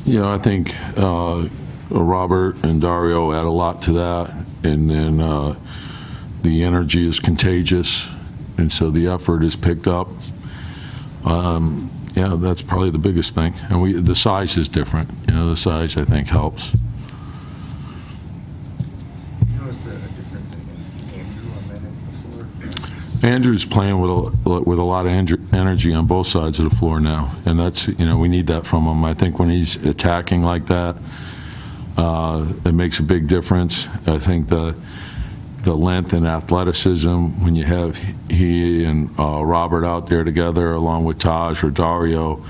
I think Robert and Dario add a lot to that, and then the energy is contagious, and so the effort is picked up. That's probably the biggest thing. And the size is different. The size, I think, helps. You noticed a difference in Andrew on that end of the floor? Andrew's playing with a lot of energy on both sides of the floor now, and that's we need that from him. I think when he's attacking like that, it makes a big difference. I think the length and athleticism, when you have he and Robert out there together along with Taj or Dario,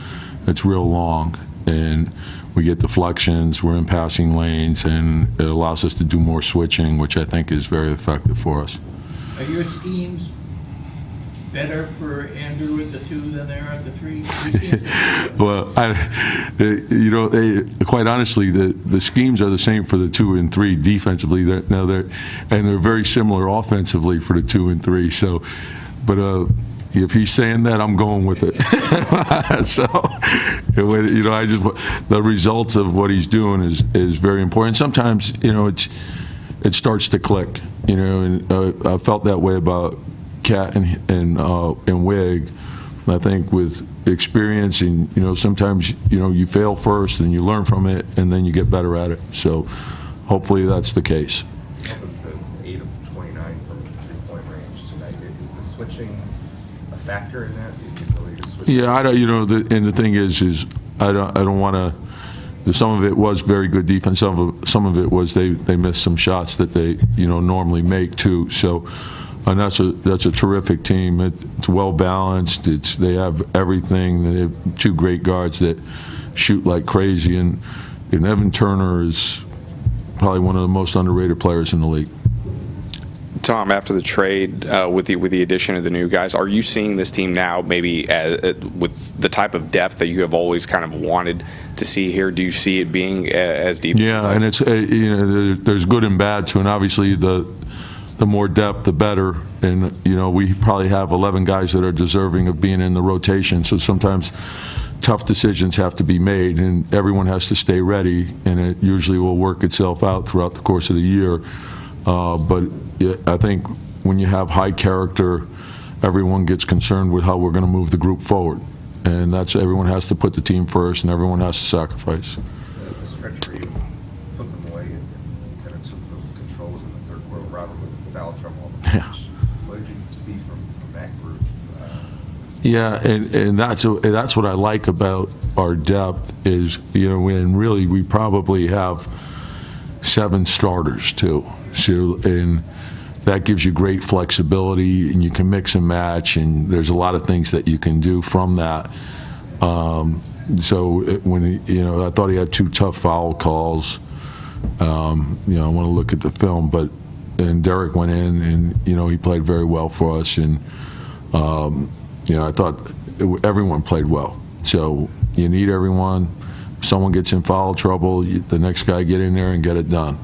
it's real long, and we get deflections, we're in passing lanes, and it allows us to do more switching, which I think is very effective for us. Are your schemes better for Andrew at the 2 than they are at the 3? Well, quite honestly, the schemes are the same for the 2 and 3 defensively. They're very similar offensively for the 2 and 3. So, but if he's saying that, I'm going with it. So, the results of what he's doing is very important. Sometimes, it starts to click. And I felt that way about Cat and Wig. I think with experience, and sometimes you fail first and you learn from it, and then you get better at it. So hopefully that's the case. Up to 8 of 29 from 3-point range tonight. Is the switching a factor in that? The ability to switch? Yeah, I don't. And the thing is I don't want to. Some of it was very good defense. Some of it was they missed some shots that they normally make too. So. And that's a terrific team. It's well balanced. They have everything. They have 2 great guards that shoot like crazy, and Evan Turner is probably one of the most underrated players in the league. Tom, after the trade with the addition of the new guys, are you seeing this team now maybe with the type of depth that you have always kind of wanted to see here? Do you see it being as deep? Yeah, and it's there's good and bad to it. And obviously the more depth, the better. And, we probably have 11 guys that are deserving of being in the rotation. So sometimes tough decisions have to be made, and everyone has to stay ready, and it usually will work itself out throughout the course of the year. But I think when you have high character, everyone gets concerned with how we're going to move the group forward. And that's everyone has to put the team first, and everyone has to sacrifice. The stretch where you put them away and kind of took control in the third quarter, Robert with foul trouble on the bench. What did you see from that group? Yeah, and that's what I like about our depth is, when really we probably have 7 starters too. So, and that gives you great flexibility, and you can mix and match, and there's a lot of things that you can do from that. So when I thought he had 2 tough foul calls. I want to look at the film, and Derek went in, and he played very well for us, and I thought everyone played well. So you need everyone. If someone gets in foul trouble, the next guy get in there and get it done.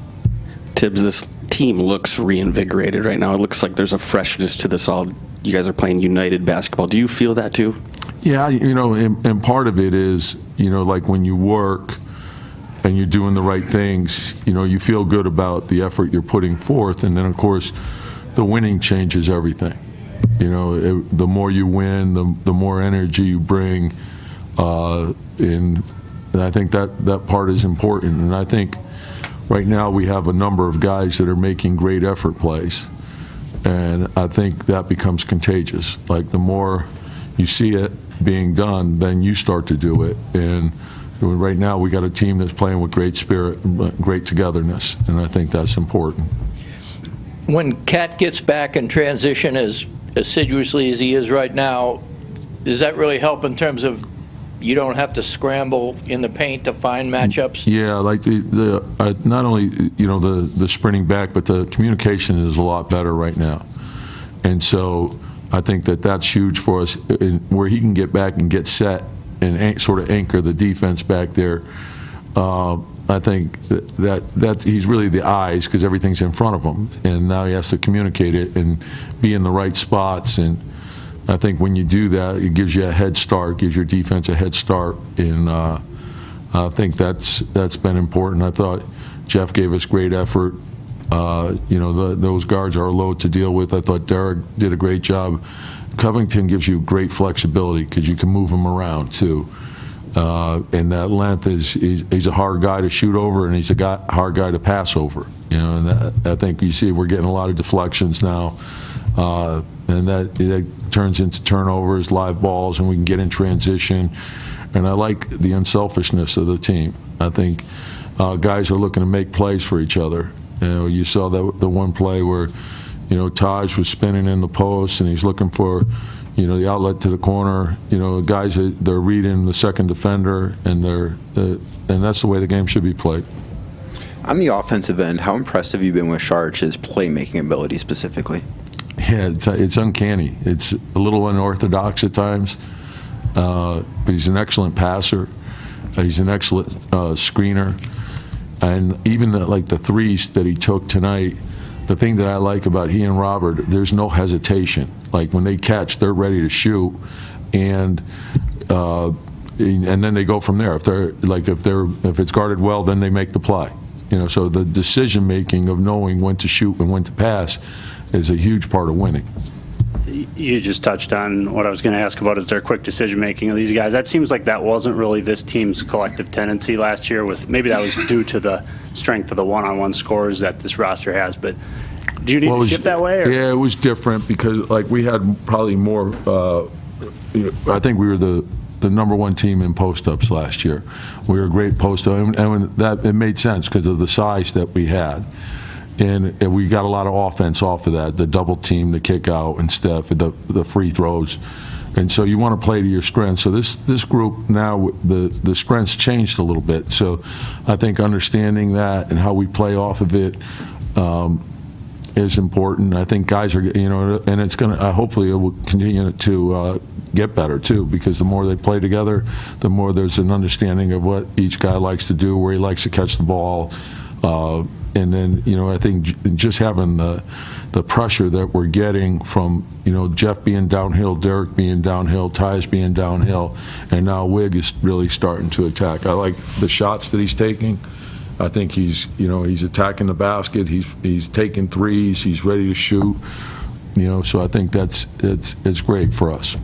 Tibbs, this team looks reinvigorated right now. It looks like there's a freshness to this all. You guys are playing united basketball. Do you feel that too? Yeah, and part of it is, like when you work and you're doing the right things, you feel good about the effort you're putting forth, and then of course the winning changes everything. The more you win, the more energy you bring, and I think that part is important. And I think right now we have a number of guys that are making great effort plays, and I think that becomes contagious. Like the more you see it being done, then you start to do it. And right now we got a team that's playing with great spirit, great togetherness, and I think that's important. When Cat gets back in transition as assiduously as he is right now, does that really help in terms of you don't have to scramble in the paint to find matchups? Yeah, like not only the sprinting back, but the communication is a lot better right now, and so I think that's huge for us, where he can get back and get set and sort of anchor the defense back there. I think that he's really the eyes, because everything's in front of him, and now he has to communicate it and be in the right spots. And I think when you do that, it gives you a head start, gives your defense a head start. And I think that's been important. I thought Jeff gave us great effort. Those guards are a load to deal with. I thought Derek did a great job. Covington gives you great flexibility because you can move him around too. And that length he's a hard guy to shoot over, and he's a hard guy to pass over. And I think you see we're getting a lot of deflections now, and that turns into turnovers, live balls, and we can get in transition. And I like the unselfishness of the team. I think guys are looking to make plays for each other. You saw the one play where, Taj was spinning in the post and he's looking for, the outlet to the corner. Guys, they're reading the second defender, and that's the way the game should be played. On the offensive end, how impressed have you been with Sharch's playmaking ability specifically? Yeah, it's uncanny. It's a little unorthodox at times, but he's an excellent passer. He's an excellent screener. And even the threes that he took tonight, the thing that I like about he and Robert, there's no hesitation. Like when they catch, they're ready to shoot, and then they go from there. If it's guarded well, then they make the play. So the decision making of knowing when to shoot and when to pass is a huge part of winning. You just touched on what I was going to ask about, is their quick decision-making of these guys. That seems like that wasn't really this team's collective tendency last year. Maybe that was due to the strength of the one-on-one scores that this roster has, but do you need to shift that way? Or? Yeah, it was different because we had probably more, I think we were the number one team in post-ups last year. We were a great post-up, and it made sense because of the size that we had. And we got a lot of offense off of that, the double team, the kick out and stuff, the free throws. And so you want to play to your strengths. So this group now, the strengths changed a little bit. So I think understanding that and how we play off of it is important. I think guys are, and it's going to, hopefully it will continue to get better too, because the more they play together, the more there's an understanding of what each guy likes to do, where he likes to catch the ball. And then, I think just having the pressure that we're getting from, Jeff being downhill, Derek being downhill, Tyus being downhill, and now Wig is really starting to attack. I like the shots that he's taking. I think he's attacking the basket. He's taking threes. He's ready to shoot. So I think it's great for us.